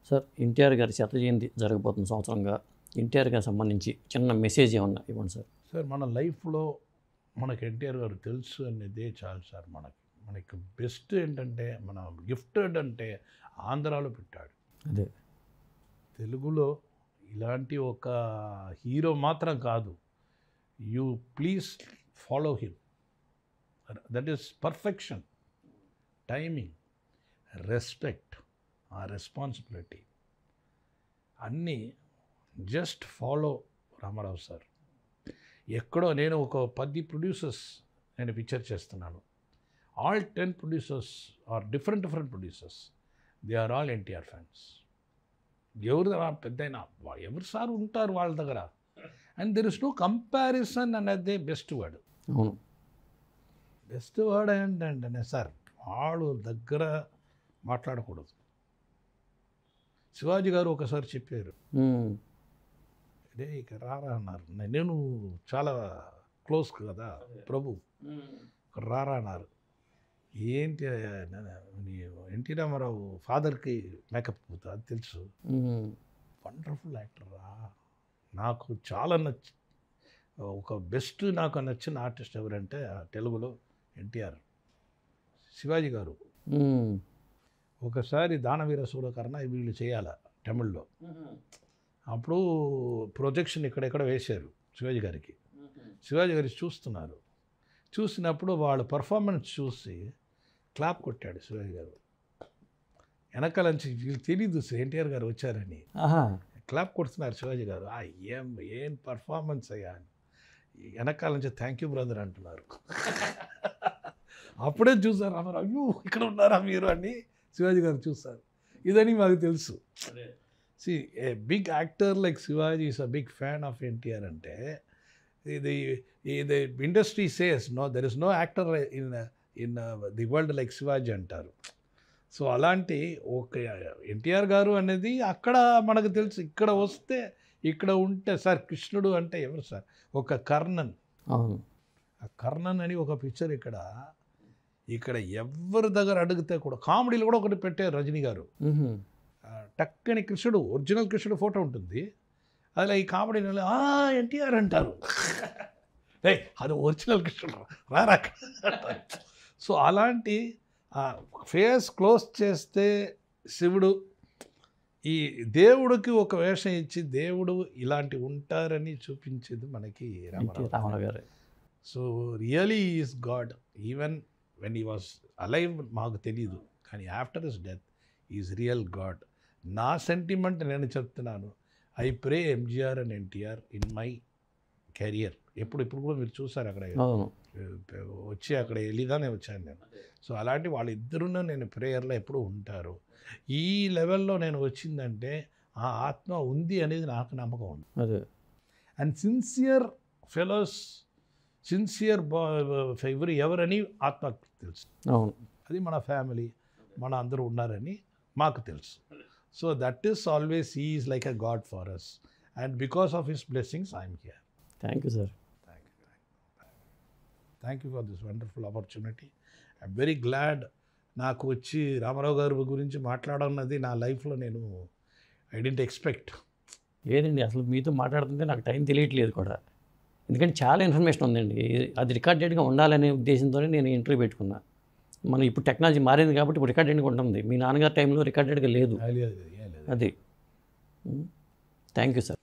Sir NTR గారి శత జయంతి జరగబోతున్న సంవత్సరంగా ఎన్టీఆర్ గారికి సంబంధించి చిన్న మెసేజ్ ఏమన్నా ఇవ్వండి సార్. సార్ మన లైఫ్లో మనకు ఎన్టీఆర్ గారు తెలుసు అనేదే చాలు సార్. మనకి బెస్ట్ ఏంటంటే మన గిఫ్టెడ్ అంటే ఆంధ్రాలో పెట్టాడు. అదే తెలుగులో ఇలాంటి ఒక హీరో మాత్రం కాదు. You please follow him. That is perfection, timing, respect, ఆ రెస్పాన్సిబిలిటీ అన్నీ జస్ట్ ఫాలో రామారావు సార్. ఎక్కడో నేను ఒక 10 ప్రొడ్యూసర్స్ నేను పిక్చర్ చేస్తున్నాను. All 10 producers are different producers. They are all NTR fans. ఎవరు పెద్ద అయినా ఎవరు సార్ ఉంటారు వాళ్ళ దగ్గర. And there is no comparison అనేది బెస్ట్ వర్డ్. అవును, బెస్ట్ వర్డ్ ఏంటంటే సార్ వాళ్ళు దగ్గర మాట్లాడకూడదు. శివాజీ గారు ఒకసారి చెప్పారు, అదే ఇక రారా అన్నారు. నేను చాలా క్లోజ్ కదా ప్రభు, రారా అన్నారు. ఏంటి ఎన్టీ రామారావు ఫాదర్కి మేకప్ పోతా అది తెలుసు. వండర్ఫుల్ యాక్టర్ రా. నాకు చాలా ఒక బెస్ట్ నాకు నచ్చిన ఆర్టిస్ట్ ఎవరంటే తెలుగులో ఎన్టీఆర్. శివాజీ గారు ఒకసారి దానవీర సూరకర్ణ వీళ్ళు చేయాల తమిళ్లో. అప్పుడు ప్రొజెక్షన్ ఇక్కడెక్కడ వేశారు శివాజీ గారికి. శివాజీ గారికి చూస్తున్నారు. చూసినప్పుడు వాళ్ళ పర్ఫార్మెన్స్ చూసి క్లాప్ కొట్టాడు శివాజీ గారు. వెనకాల నుంచి వీళ్ళు తెలీదు ఎన్టీఆర్ గారు వచ్చారని క్లాప్ కొడుతున్నారు శివాజీ గారు. ఏం పర్ఫార్మెన్స్ అయ్యా అని. వెనకాల నుంచి థ్యాంక్ యూ బ్రదర్ అంటున్నారు. అప్పుడే చూసారు అన్నారు, అయ్యో ఇక్కడ ఉన్నారా మీరు అని శివాజీ గారు చూస్తారు. ఇదని మాకు తెలుసు. See, a big actor like Shivaji is a big fan of NTR ante the industry says no, there is no actor in the world like Shivaji అంటారు. సో అలాంటి ఒక ఎన్టీఆర్ గారు అనేది అక్కడ మనకు తెలుసు. ఇక్కడ వస్తే ఇక్కడ ఉంటే సార్ కృష్ణుడు అంటే ఎవరు సార్? ఒక కర్ణన్. ఆ కర్ణన్ అని ఒక పిక్చర్ ఇక్కడ ఎవరి దగ్గర అడిగితే కూడా కామెడీలు కూడా ఒకటి పెట్టారు రజనీ గారు. టక్కని కృష్ణుడు, ఒరిజినల్ కృష్ణుడు ఫోటో ఉంటుంది. అలా ఈ కామెడీ ఎన్టీఆర్ అంటారు. అది ఒరిజినల్ కృష్ణుడు రారా. సో అలాంటి ఫేస్ క్లోజ్ చేస్తే శివుడు ఈ దేవుడికి ఒక వేషం ఇచ్చి దేవుడు ఇలాంటి ఉంటారని చూపించేది మనకి రామారావు గారు. So really is God. Even when he was alive మాకు తెలీదు, కానీ after his death is real God. నా సెంటిమెంట్ నేను చెప్తున్నాను. I pray MGR and NTR in my career. ఇప్పుడు కూడా మీరు చూసారు అక్కడ వచ్చి అక్కడ వెళ్ళిగానే వచ్చాను నేను. సో అలాంటి వాళ్ళిద్దరూ నేను ప్రేయర్లో ఎప్పుడూ ఉంటారు. ఈ లెవెల్లో నేను వచ్చిందంటే ఆ ఆత్మ ఉంది అనేది నాకు నమ్మకం ఉంది. అండ్ సిన్సియర్ ఫెలోస్, సిన్సియర్ ఎవరని ఆత్మ తెలుసు. అది మన ఫ్యామిలీ, మన అందరూ ఉన్నారని మాకు తెలుసు. So that is always, he is like a God for us. And because of his blessings, I am here. Thank you, sir. Thank you for this wonderful opportunity. I'm very glad నాకు వచ్చి రామారావు గారి గురించి మాట్లాడన్నది నా లైఫ్లో నేను I didn't expect. లేదండి, అసలు మీతో మాట్లాడుతుంటే నాకు టైం తెలియట్లేదు కూడా. ఎందుకంటే చాలా ఇన్ఫర్మేషన్ ఉందండి. అది రికార్డెడ్గా ఉండాలనే ఉద్దేశంతోనే నేను ఇంటర్వ్యూ పెట్టుకున్నా. మనం ఇప్పుడు టెక్నాలజీ మారింది కాబట్టి ఇప్పుడు రికార్డెడ్గా ఉంటుంది. మీ నాన్నగారి టైంలో రికార్డెడ్గా లేదు. అది. Thank you sir.